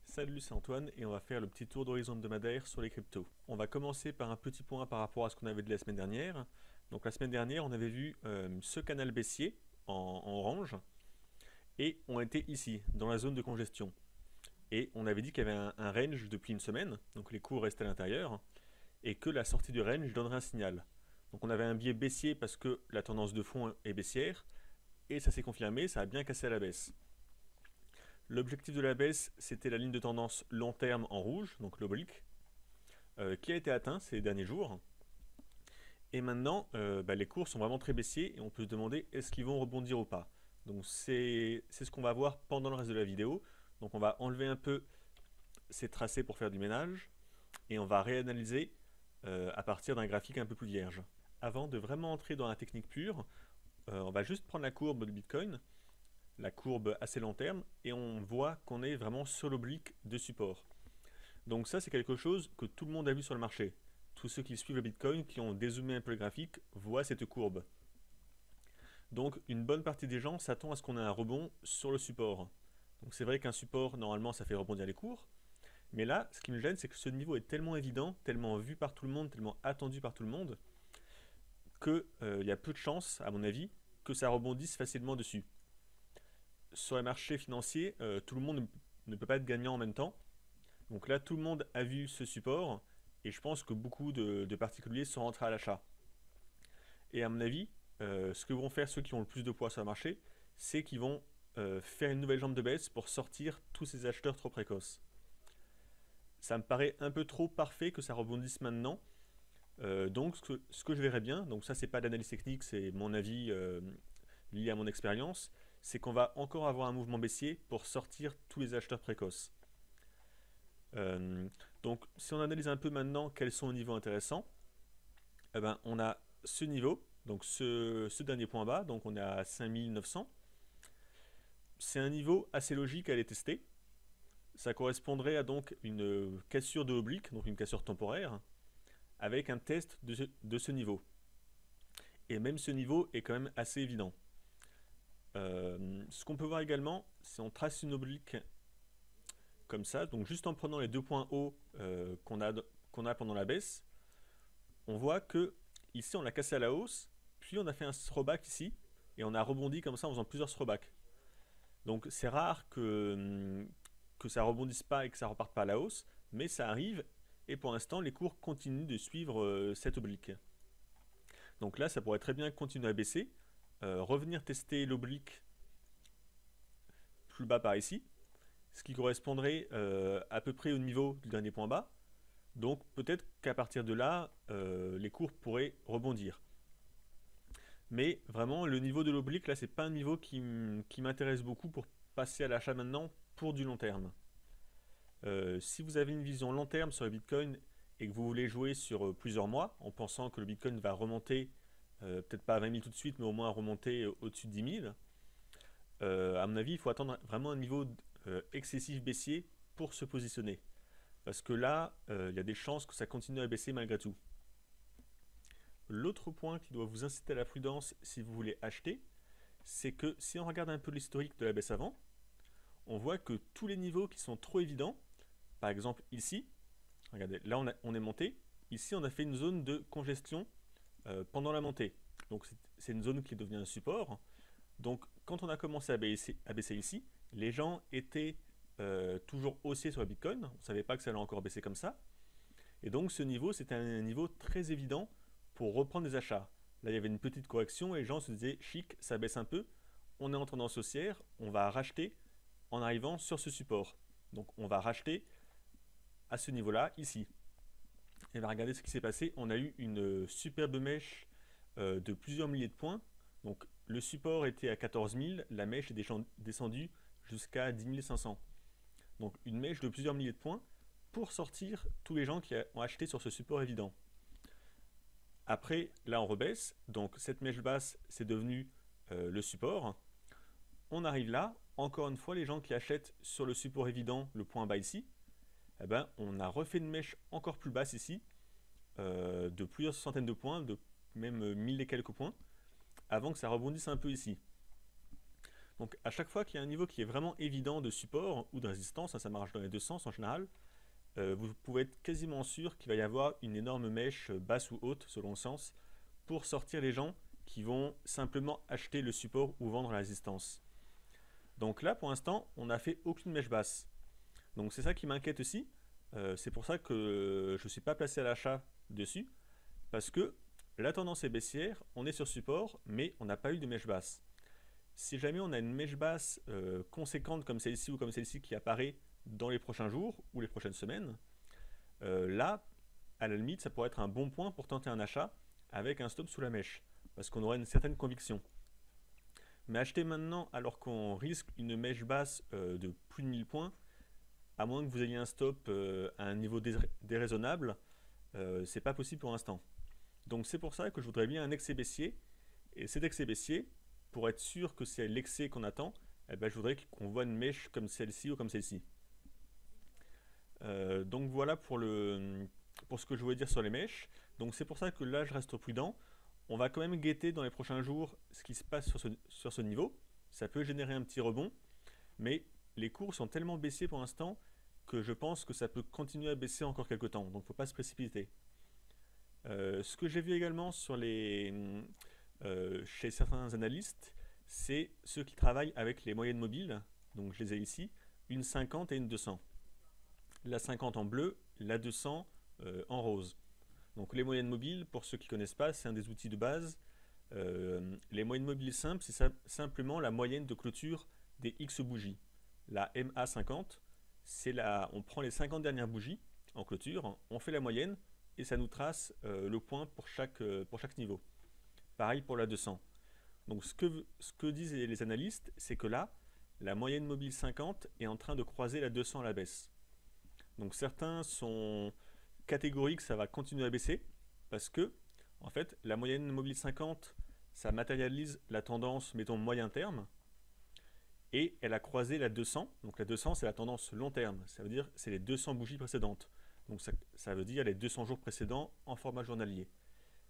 Salut, c'est Antoine et on va faire le petit tour d'horizon hebdomadaire sur les cryptos. On va commencer par un petit point par rapport à ce qu'on avait dit la semaine dernière. Donc la semaine dernière, on avait vu ce canal baissier en orange et on était ici, dans la zone de congestion. Et on avait dit qu'il y avait un range depuis une semaine, donc les cours restaient à l'intérieur, et que la sortie du range donnerait un signal. Donc on avait un biais baissier parce que la tendance de fond est baissière, et ça s'est confirmé, ça a bien cassé à la baisse. L'objectif de la baisse, c'était la ligne de tendance long terme en rouge, donc l'oblique, qui a été atteint ces derniers jours. Et maintenant, les cours sont vraiment très baissiers et on peut se demander est-ce qu'ils vont rebondir ou pas. Donc c'est ce qu'on va voir pendant le reste de la vidéo. Donc on va enlever un peu ces tracés pour faire du ménage et on va réanalyser à partir d'un graphique un peu plus vierge. Avant de vraiment entrer dans la technique pure, on va juste prendre la courbe du Bitcoin, la courbe assez long terme, et on voit qu'on est vraiment sur l'oblique de support. Donc ça, c'est quelque chose que tout le monde a vu sur le marché. Tous ceux qui suivent le Bitcoin, qui ont dézoomé un peu le graphique, voient cette courbe. Donc une bonne partie des gens s'attend à ce qu'on ait un rebond sur le support. Donc c'est vrai qu'un support, normalement, ça fait rebondir les cours. Mais là, ce qui me gêne, c'est que ce niveau est tellement évident, tellement vu par tout le monde, tellement attendu par tout le monde, qu'il y a peu de chances, à mon avis, que ça rebondisse facilement dessus. Sur les marchés financiers, tout le monde ne peut pas être gagnant en même temps. Donc là, tout le monde a vu ce support et je pense que beaucoup de particuliers sont rentrés à l'achat. Et à mon avis, ce que vont faire ceux qui ont le plus de poids sur le marché, c'est qu'ils vont faire une nouvelle jambe de baisse pour sortir tous ces acheteurs trop précoces. Ça me paraît un peu trop parfait que ça rebondisse maintenant. Donc ce que je verrais bien, donc ça c'est pas d'analyse technique, c'est mon avis lié à mon expérience, c'est qu'on va encore avoir un mouvement baissier pour sortir tous les acheteurs précoces. Donc si on analyse un peu maintenant quels sont les niveaux intéressants, on a ce niveau, donc ce dernier point bas, donc on est à 5900. C'est un niveau assez logique à aller tester. Ça correspondrait à donc une cassure de oblique, donc une cassure temporaire, avec un test de ce niveau. Et même ce niveau est quand même assez évident. Ce qu'on peut voir également, si on trace une oblique comme ça, donc juste en prenant les deux points hauts qu'on a pendant la baisse, on voit que ici on l'a cassé à la hausse, puis on a fait un throwback ici, et on a rebondi comme ça en faisant plusieurs throwbacks. Donc c'est rare que ça rebondisse pas et que ça reparte pas à la hausse, mais ça arrive, et pour l'instant les cours continuent de suivre cette oblique. Donc là ça pourrait très bien continuer à baisser, revenir tester l'oblique plus bas par ici, ce qui correspondrait à peu près au niveau du dernier point bas. Donc peut-être qu'à partir de là, les cours pourraient rebondir. Mais vraiment, le niveau de l'oblique, là, c'est pas un niveau qui m'intéresse beaucoup pour passer à l'achat maintenant pour du long terme. Si vous avez une vision long terme sur le Bitcoin et que vous voulez jouer sur plusieurs mois, en pensant que le Bitcoin va remonter, peut-être pas à 20 000 tout de suite, mais au moins remonter au-dessus de 10 000, à mon avis, il faut attendre vraiment un niveau excessif baissier pour se positionner. Parce que là, il y a des chances que ça continue à baisser malgré tout. L'autre point qui doit vous inciter à la prudence si vous voulez acheter, c'est que si on regarde un peu l'historique de la baisse avant, on voit que tous les niveaux qui sont trop évidents, par exemple ici, regardez, là on est monté, ici on a fait une zone de congestion pendant la montée. Donc c'est une zone qui est devenue un support. Donc quand on a commencé à baisser ici, les gens étaient toujours haussiers sur le Bitcoin, on ne savait pas que ça allait encore baisser comme ça. Et donc ce niveau, c'était un niveau très évident pour reprendre des achats. Là, il y avait une petite correction et les gens se disaient chic, ça baisse un peu, on est en tendance haussière, on va racheter en arrivant sur ce support. Donc on va racheter à ce niveau-là, ici. Et bien regardez ce qui s'est passé, on a eu une superbe mèche de plusieurs milliers de points. Donc le support était à 14 000, la mèche est descendue jusqu'à 10 500. Donc une mèche de plusieurs milliers de points pour sortir tous les gens qui ont acheté sur ce support évident. Après, là on rebaisse, donc cette mèche basse c'est devenu le support. On arrive là, encore une fois les gens qui achètent sur le support évident, le point bas ici, eh ben, on a refait une mèche encore plus basse ici, de plusieurs centaines de points, de même 1000 et quelques points, avant que ça rebondisse un peu ici. Donc à chaque fois qu'il y a un niveau qui est vraiment évident de support ou de résistance, ça marche dans les deux sens en général, vous pouvez être quasiment sûr qu'il va y avoir une énorme mèche basse ou haute selon le sens pour sortir les gens qui vont simplement acheter le support ou vendre la résistance. Donc là pour l'instant on n'a fait aucune mèche basse. Donc c'est ça qui m'inquiète aussi. C'est pour ça que je ne suis pas placé à l'achat dessus, parce que la tendance est baissière, on est sur support, mais on n'a pas eu de mèche basse. Si jamais on a une mèche basse conséquente comme celle-ci ou comme celle-ci qui apparaît dans les prochains jours ou les prochaines semaines, là, à la limite, ça pourrait être un bon point pour tenter un achat avec un stop sous la mèche, parce qu'on aurait une certaine conviction. Mais acheter maintenant alors qu'on risque une mèche basse de plus de 1000 points, à moins que vous ayez un stop à un niveau déraisonnable, c'est pas possible pour l'instant. Donc c'est pour ça que je voudrais bien un excès baissier, et cet excès baissier, pour être sûr que c'est l'excès qu'on attend, eh ben, je voudrais qu'on voit une mèche comme celle-ci ou comme celle-ci. Donc voilà pour ce que je voulais dire sur les mèches. Donc c'est pour ça que là je reste prudent. On va quand même guetter dans les prochains jours ce qui se passe sur ce niveau. Ça peut générer un petit rebond, mais les cours sont tellement baissiers pour l'instant que je pense que ça peut continuer à baisser encore quelques temps. Donc il ne faut pas se précipiter. Ce que j'ai vu également chez certains analystes, c'est ceux qui travaillent avec les moyennes mobiles. Donc je les ai ici, une 50 et une 200. La 50 en bleu, la 200 en rose. Donc les moyennes mobiles, pour ceux qui ne connaissent pas, c'est un des outils de base. Les moyennes mobiles simples, c'est simplement la moyenne de clôture des X bougies. La MA50, on prend les 50 dernières bougies en clôture, on fait la moyenne et ça nous trace le point pour chaque niveau. Pareil pour la 200. Donc ce que disent les analystes, c'est que là, la moyenne mobile 50 est en train de croiser la 200 à la baisse. Donc certains sont catégoriques que ça va continuer à baisser parce que en fait la moyenne mobile 50 ça matérialise la tendance mettons moyen terme et elle a croisé la 200. Donc la 200 c'est la tendance long terme, ça veut dire c'est les 200 bougies précédentes. Donc ça veut dire les 200 jours précédents en format journalier.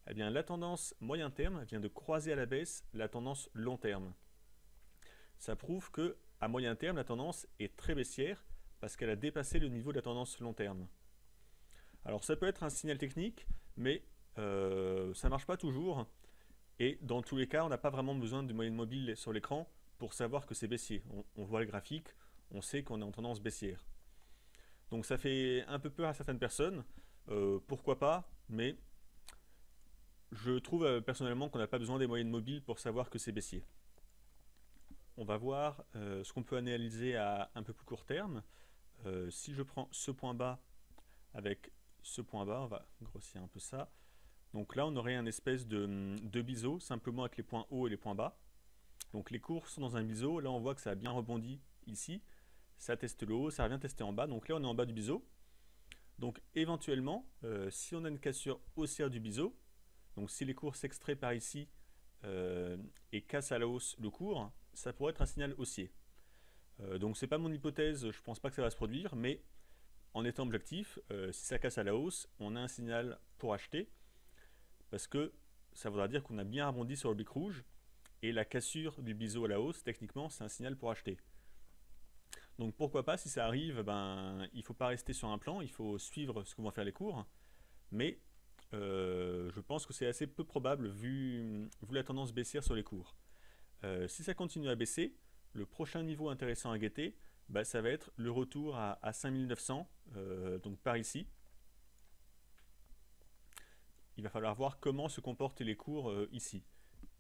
Eh bien la tendance moyen terme vient de croiser à la baisse la tendance long terme. Ça prouve que à moyen terme la tendance est très baissière parce qu'elle a dépassé le niveau de la tendance long terme. Alors ça peut être un signal technique, mais ça ne marche pas toujours. Et dans tous les cas, on n'a pas vraiment besoin de moyenne mobile sur l'écran pour savoir que c'est baissier. On voit le graphique, on sait qu'on est en tendance baissière. Donc ça fait un peu peur à certaines personnes, pourquoi pas, mais je trouve personnellement qu'on n'a pas besoin des moyennes mobiles pour savoir que c'est baissier. On va voir ce qu'on peut analyser à un peu plus court terme. Si je prends ce point bas avec ce point bas, on va grossir un peu ça. Donc là, on aurait un espèce de biseau, simplement avec les points hauts et les points bas. Donc les cours sont dans un biseau. Là, on voit que ça a bien rebondi ici. Ça teste le haut, ça revient tester en bas. Donc là, on est en bas du biseau. Donc éventuellement, si on a une cassure haussière du biseau, donc si les cours s'extraient par ici et cassent à la hausse le cours, ça pourrait être un signal haussier. Donc c'est pas mon hypothèse, je pense pas que ça va se produire, mais en étant objectif, si ça casse à la hausse, on a un signal pour acheter, parce que ça voudra dire qu'on a bien rebondi sur le brick rouge, et la cassure du biseau à la hausse, techniquement, c'est un signal pour acheter. Donc pourquoi pas, si ça arrive, il ne faut pas rester sur un plan, il faut suivre ce que vont faire les cours, mais je pense que c'est assez peu probable vu la tendance baissière sur les cours. Si ça continue à baisser, le prochain niveau intéressant à guetter, ça va être le retour à 5900, donc par ici. Il va falloir voir comment se comportent les cours ici.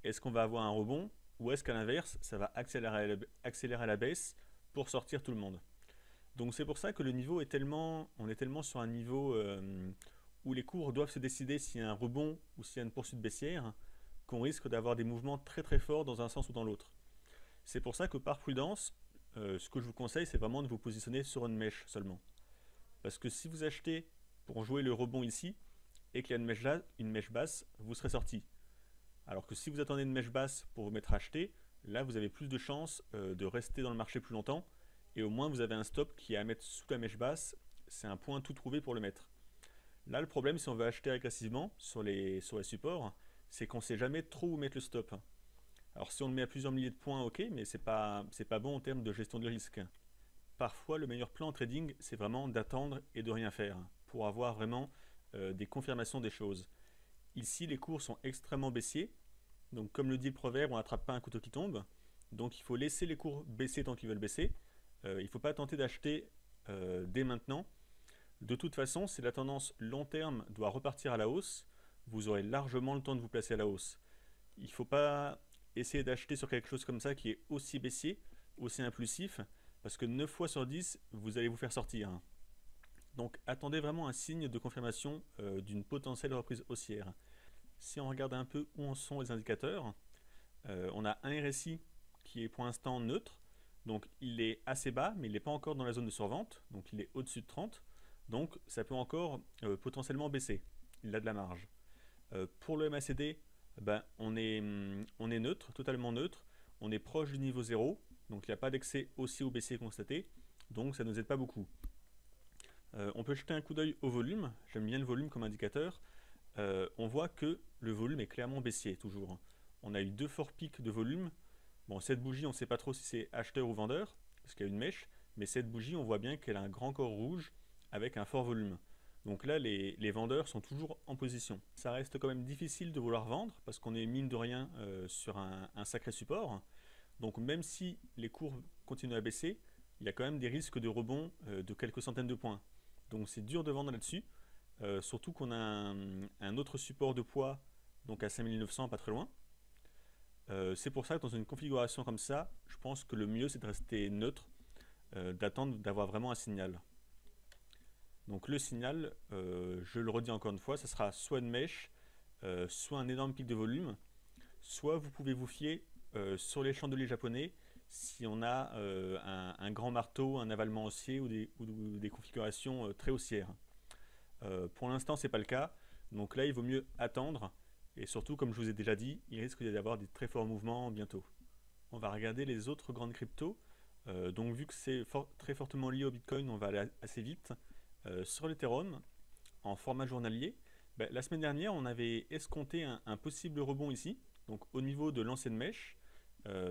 Est-ce qu'on va avoir un rebond ou est-ce qu'à l'inverse, ça va accélérer à la baisse pour sortir tout le monde. Donc c'est pour ça que le niveau on est tellement sur un niveau où les cours doivent se décider s'il y a un rebond ou s'il y a une poursuite baissière, qu'on risque d'avoir des mouvements très très forts dans un sens ou dans l'autre. C'est pour ça que par prudence, ce que je vous conseille, c'est vraiment de vous positionner sur une mèche seulement. Parce que si vous achetez pour jouer le rebond ici, et qu'il y a une mèche basse, vous serez sorti. Alors que si vous attendez une mèche basse pour vous mettre à acheter, là vous avez plus de chances de rester dans le marché plus longtemps, et au moins vous avez un stop qui est à mettre sous la mèche basse, c'est un point tout trouvé pour le mettre. Là, le problème, si on veut acheter agressivement sur les supports, c'est qu'on ne sait jamais trop où mettre le stop. Alors si on le met à plusieurs milliers de points, ok, mais c'est pas bon en termes de gestion de risque. Parfois, le meilleur plan en trading, c'est vraiment d'attendre et de rien faire, pour avoir vraiment des confirmations des choses. Ici, les cours sont extrêmement baissiers, donc comme le dit le proverbe, on n'attrape pas un couteau qui tombe, donc il faut laisser les cours baisser tant qu'ils veulent baisser. Il ne faut pas tenter d'acheter dès maintenant. De toute façon, si la tendance long terme doit repartir à la hausse, vous aurez largement le temps de vous placer à la hausse. Il ne faut pas essayer d'acheter sur quelque chose comme ça qui est aussi baissier, aussi impulsif, parce que 9 fois sur 10, vous allez vous faire sortir. Donc attendez vraiment un signe de confirmation d'une potentielle reprise haussière. Si on regarde un peu où en sont les indicateurs, on a un RSI qui est pour l'instant neutre, donc il est assez bas, mais il n'est pas encore dans la zone de survente, donc il est au-dessus de 30, donc ça peut encore potentiellement baisser, il a de la marge. Pour le MACD, ben, on est neutre, totalement neutre, on est proche du niveau 0, donc il n'y a pas d'excès haussier ou baissier constaté, donc ça ne nous aide pas beaucoup. On peut jeter un coup d'œil au volume, j'aime bien le volume comme indicateur. On voit que le volume est clairement baissier toujours. On a eu 2 forts pics de volume. Bon, cette bougie, on ne sait pas trop si c'est acheteur ou vendeur, parce qu'il y a une mèche, mais cette bougie, on voit bien qu'elle a un grand corps rouge avec un fort volume. Donc là, les vendeurs sont toujours en position. Ça reste quand même difficile de vouloir vendre, parce qu'on est mine de rien sur un sacré support. Donc même si les cours continuent à baisser, il y a quand même des risques de rebond de quelques centaines de points. Donc c'est dur de vendre là-dessus, surtout qu'on a un autre support de poids, donc à 5900, pas très loin. C'est pour ça que dans une configuration comme ça, je pense que le mieux c'est de rester neutre, d'attendre d'avoir vraiment un signal. Donc le signal, je le redis encore une fois, ça sera soit une mèche, soit un énorme pic de volume, soit vous pouvez vous fier sur les chandeliers japonais si on a un grand marteau, un avalement haussier ou des configurations très haussières. Pour l'instant, ce n'est pas le cas, donc là il vaut mieux attendre, et surtout, comme je vous ai déjà dit, il risque d'y avoir des très forts mouvements bientôt. On va regarder les autres grandes cryptos. Donc vu que c'est très fortement lié au Bitcoin, on va aller assez vite. Sur l'Ethereum, en format journalier, la semaine dernière, on avait escompté un possible rebond ici, donc au niveau de l'ancienne mèche.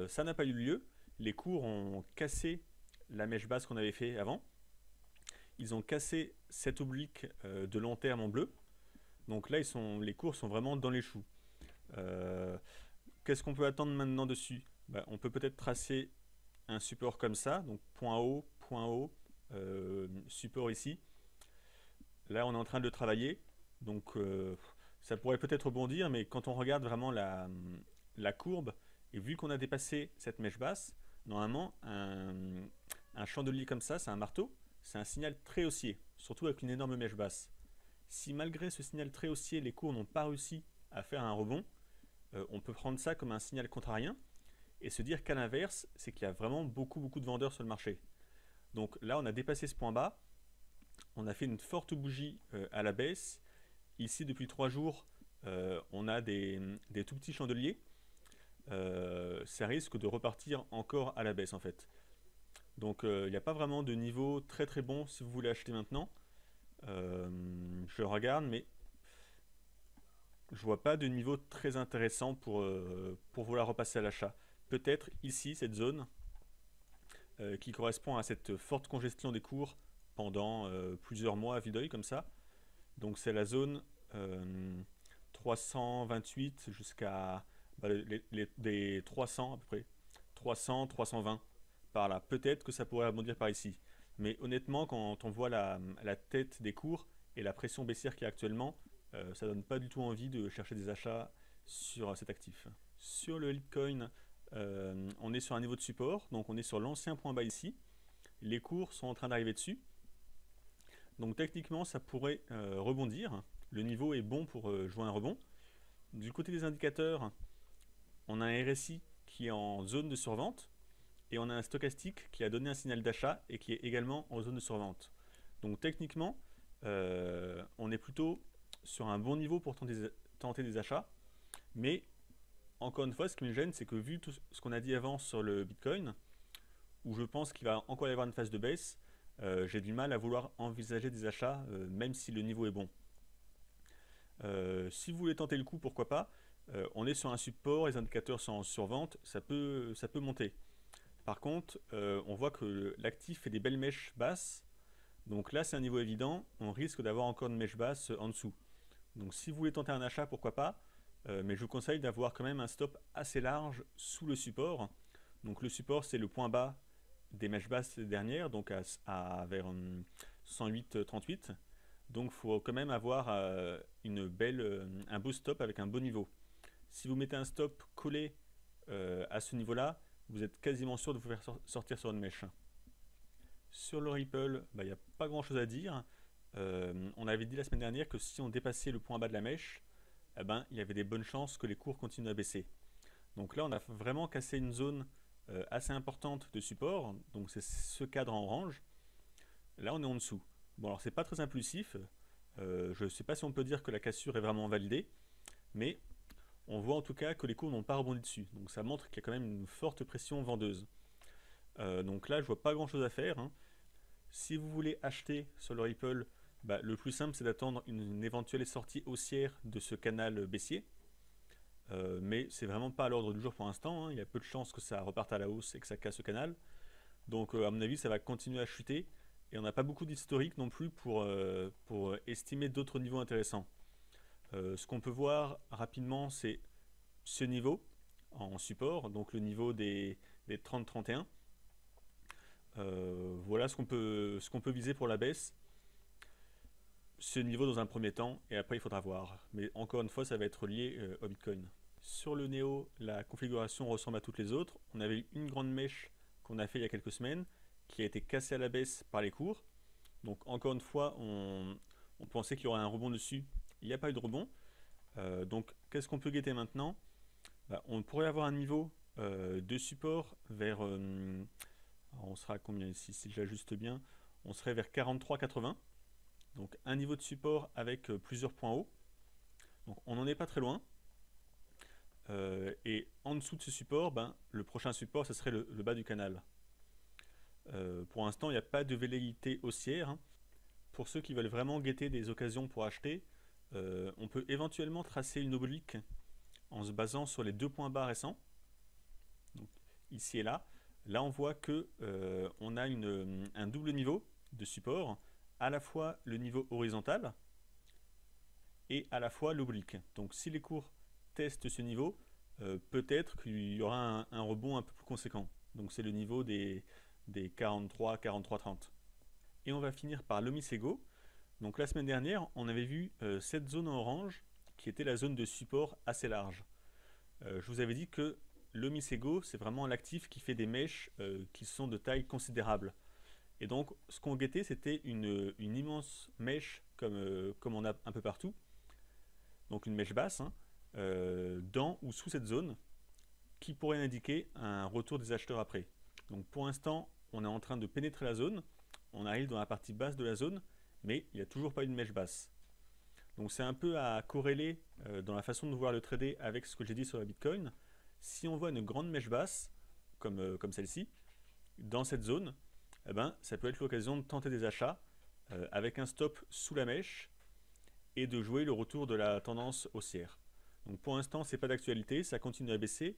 Ça n'a pas eu lieu. Les cours ont cassé la mèche basse qu'on avait fait avant. Ils ont cassé cette oblique de long terme en bleu. Donc là, les cours sont vraiment dans les choux. Qu'est-ce qu'on peut attendre maintenant dessus? On peut peut-être tracer un support comme ça, donc point haut, support ici. Là, on est en train de le travailler, donc ça pourrait peut-être rebondir, mais quand on regarde vraiment la courbe, et vu qu'on a dépassé cette mèche basse, normalement, un chandelier comme ça, c'est un marteau, c'est un signal très haussier, surtout avec une énorme mèche basse. Si malgré ce signal très haussier, les cours n'ont pas réussi à faire un rebond, on peut prendre ça comme un signal contrarien et se dire qu'à l'inverse, c'est qu'il y a vraiment beaucoup de vendeurs sur le marché. Donc là, on a dépassé ce point bas, on a fait une forte bougie à la baisse. Ici, depuis 3 jours, on a des tout petits chandeliers. Ça risque de repartir encore à la baisse en fait. Donc il n'y a pas vraiment de niveau très bon si vous voulez acheter maintenant. Je regarde, mais je vois pas de niveau très intéressant pour vouloir repasser à l'achat. Peut-être ici, cette zone qui correspond à cette forte congestion des cours pendant plusieurs mois à vue d'œil comme ça. Donc c'est la zone 328 jusqu'à des 300 à peu près. 300, 320 par là. Peut-être que ça pourrait rebondir par ici. Mais honnêtement, quand on voit la tête des cours et la pression baissière qu'il y a actuellement, ça donne pas du tout envie de chercher des achats sur cet actif. Sur le Litecoin, on est sur un niveau de support, donc on est sur l'ancien point bas ici. Les cours sont en train d'arriver dessus. Donc techniquement, ça pourrait rebondir. Le niveau est bon pour jouer un rebond. Du côté des indicateurs, on a un RSI qui est en zone de survente et on a un stochastique qui a donné un signal d'achat et qui est également en zone de survente. Donc techniquement, on est plutôt sur un bon niveau pour tenter des achats, mais encore une fois, ce qui me gêne, c'est que vu tout ce qu'on a dit avant sur le Bitcoin, où je pense qu'il va encore y avoir une phase de baisse, j'ai du mal à vouloir envisager des achats, même si le niveau est bon. Si vous voulez tenter le coup, pourquoi pas. On est sur un support, les indicateurs sont en survente, ça peut monter. Par contre, on voit que l'actif fait des belles mèches basses. Donc là, c'est un niveau évident. On risque d'avoir encore une mèche basse en dessous. Donc si vous voulez tenter un achat, pourquoi pas. Mais je vous conseille d'avoir quand même un stop assez large sous le support. Donc le support, c'est le point bas des mèches basses dernières, donc vers 108,38. Donc il faut quand même avoir un beau stop avec un beau niveau. Si vous mettez un stop collé à ce niveau-là, vous êtes quasiment sûr de vous faire sortir sur une mèche. Sur le Ripple, il n'y a pas grand chose à dire. On avait dit la semaine dernière que si on dépassait le point bas de la mèche, il y avait des bonnes chances que les cours continuent à baisser. Donc là, on a vraiment cassé une zone assez importante de support, donc c'est ce cadre en orange. Là, on est en dessous. Bon, alors c'est pas très impulsif. Je ne sais pas si on peut dire que la cassure est vraiment validée, mais on voit en tout cas que les cours n'ont pas rebondi dessus. Donc ça montre qu'il y a quand même une forte pression vendeuse. Donc là, je vois pas grand chose à faire, hein. Si vous voulez acheter sur le Ripple, le plus simple c'est d'attendre une éventuelle sortie haussière de ce canal baissier. Mais c'est vraiment pas à l'ordre du jour pour l'instant, hein. Il y a peu de chances que ça reparte à la hausse et que ça casse ce canal. Donc à mon avis, ça va continuer à chuter. Et on n'a pas beaucoup d'historique non plus pour estimer d'autres niveaux intéressants. Ce qu'on peut voir rapidement, c'est ce niveau en support, donc le niveau des 30-31. Voilà ce qu'on peut viser pour la baisse. Ce niveau dans un premier temps, et après il faudra voir. Mais encore une fois, ça va être lié au Bitcoin. Sur le Néo, la configuration ressemble à toutes les autres. On avait une grande mèche qu'on a fait il y a quelques semaines, qui a été cassée à la baisse par les cours. Donc encore une fois, on pensait qu'il y aurait un rebond dessus. Il n'y a pas eu de rebond. Donc qu'est-ce qu'on peut guetter maintenant? On pourrait avoir un niveau de support vers... on sera à combien ici? Si j'ajuste bien, on serait vers 43,80. Donc un niveau de support avec plusieurs points hauts. Donc on n'en est pas très loin. Et en dessous de ce support, le prochain support, ce serait le bas du canal. Pour l'instant, il n'y a pas de velléité haussière, hein. Pour ceux qui veulent vraiment guetter des occasions pour acheter, on peut éventuellement tracer une oblique en se basant sur les deux points bas récents. Donc, ici et là. Là, on voit que on a un double niveau de support, à la fois le niveau horizontal et à la fois l'oblique. Donc si les cours testent ce niveau, peut-être qu'il y aura un rebond un peu plus conséquent. Donc c'est le niveau des 43, 43, 30. Et on va finir par l'Omisego. Donc la semaine dernière, on avait vu cette zone en orange qui était la zone de support assez large. Je vous avais dit que l'Omisego, c'est vraiment l'actif qui fait des mèches qui sont de taille considérable. Et donc, ce qu'on guettait, c'était une immense mèche comme on a un peu partout. Donc une mèche basse, hein, dans ou sous cette zone, qui pourrait indiquer un retour des acheteurs après. Donc pour l'instant, on est en train de pénétrer la zone. On arrive dans la partie basse de la zone, mais il n'y a toujours pas une mèche basse. Donc c'est un peu à corréler dans la façon de voir le trader avec ce que j'ai dit sur la Bitcoin. Si on voit une grande mèche basse, comme celle-ci, dans cette zone, ça peut être l'occasion de tenter des achats avec un stop sous la mèche et de jouer le retour de la tendance haussière. Donc pour l'instant, c'est pas d'actualité, ça continue à baisser.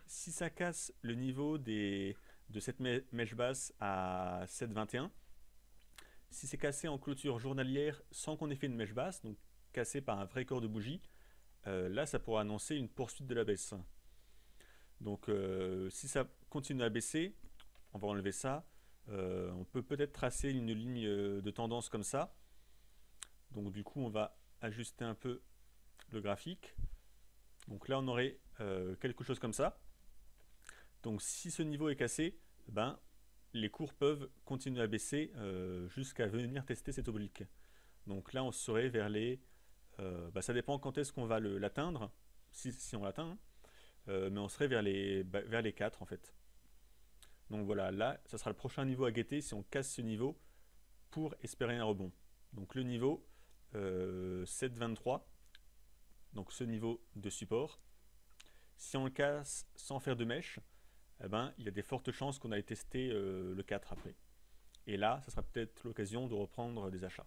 Si ça casse le niveau de cette mèche basse à 7,21, si c'est cassé en clôture journalière sans qu'on ait fait une mèche basse, donc cassé par un vrai corps de bougie, là ça pourrait annoncer une poursuite de la baisse. Donc si ça continue à baisser, on va enlever ça. On peut peut-être tracer une ligne de tendance comme ça. Donc du coup on va ajuster un peu le graphique. Donc là on aurait quelque chose comme ça. Donc si ce niveau est cassé, les cours peuvent continuer à baisser jusqu'à venir tester cette oblique. Donc là on serait vers les... ça dépend quand est-ce qu'on va l'atteindre, si on l'atteint, hein. Mais on serait vers les 4 en fait. Donc voilà, là ça sera le prochain niveau à guetter si on casse ce niveau pour espérer un rebond. Donc le niveau 7,23, donc ce niveau de support. Si on le casse sans faire de mèche, il y a des fortes chances qu'on aille tester le 4 après. Et là, ça sera peut-être l'occasion de reprendre des achats.